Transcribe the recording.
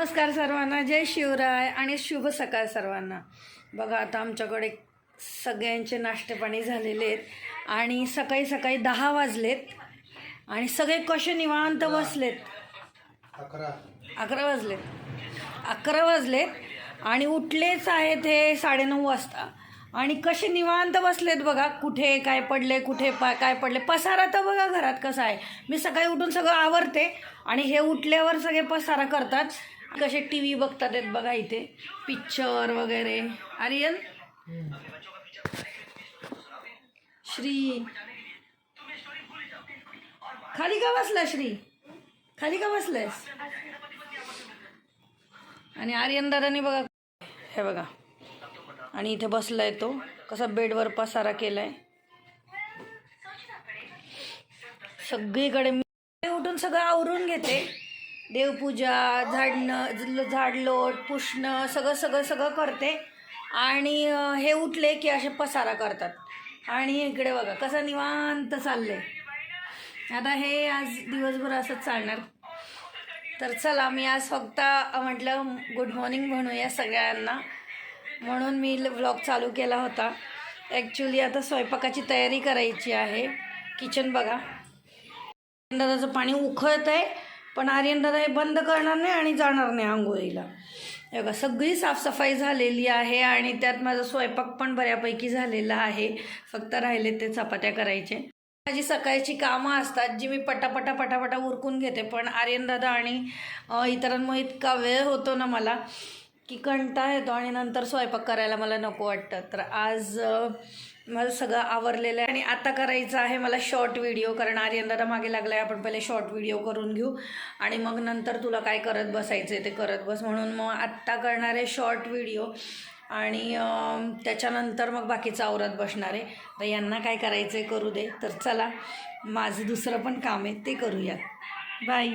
नमस्कार सर्वांना, जय शिवराय आणि शुभ सकाळ सर्वांना। बघा आता आमच्याकडे सगळ्यांचे नाश्ते पाणी झालेले आहेत आणि सकाळी सकाळी 10 वाजलेत आणि सगळे कसे निवांत बसलेत। 11 वाजलेत आणि उठलेच आहेत हे 9:30 वाजता आणि कसे निवांत बसलेत बघा। कुठे काय पडले, कुठे काय पडले, पसारा तर बघा घरात कसा आहे। मी सकाळी उठून सगळं आवरते आणि हे उठल्यावर सगळे पसारा करतात। कसे टीव्ही बघतात आहेत बघा, इथे पिक्चर वगैरे। आर्यन, श्री खाली का बसला? श्री खाली का बसलायस? आणि आर्यन दादानी बघा, हे बघा, आणि इथे बसलाय तो कसा बेडवर पसारा केलाय। सगळीकडे मी उठून सगळं आवरून घेते। देवपूजा, झाडलोट, पुसणं सगळं सगळं सगळं करते आणि हे उठले की असे पसारा करतात। आणि इकडे बघा कसं निवांत चाललंय। आता हे आज दिवसभर असंच चालणार। तर चला, मी आज फक्त म्हटलं गुड मॉर्निंग म्हणूया सगळ्यांना, म्हणून मी व्लॉग चालू केला होता। ॲक्च्युली आता स्वयंपाकाची तयारी करायची आहे। किचन बघा, दादाचं पाणी उकळत आहे, पण आर्यन दादा हे बंद करणार नाही आणि जाणार नाही आंघोळीला। हे बघा सगळी साफसफाई झालेली आहे आणि त्यात माझा स्वयंपाक पण बऱ्यापैकी झालेला आहे। फक्त राहिले ते चपात्या करायचे। माझी सकाळची कामं असतात जी मी पटापटा उरकून घेते, पण आर्यन दादा आणि इतरांमुळे इतका वेळ होतो ना मला की कंटाळा येतो आणि नंतर स्वयंपाक करायला मला नको वाटतं। तर आज माझं सगळं आवरलेलं आहे आणि आता करायचं आहे मला शॉर्ट व्हिडिओ, कारण आर्यन दादा मागे लागला आहे आपण पहिले शॉर्ट व्हिडिओ करून घेऊ आणि मग नंतर तुला काय करत बसायचं आहे ते करत बस। म्हणून मग आत्ता करणार आहे शॉर्ट व्हिडिओ आणि त्याच्यानंतर मग बाकीचं आवरत बसणार आहे। तर यांना काय करायचं आहे करू दे। तर चला, माझं दुसरं पण काम आहे ते करूया। बाय।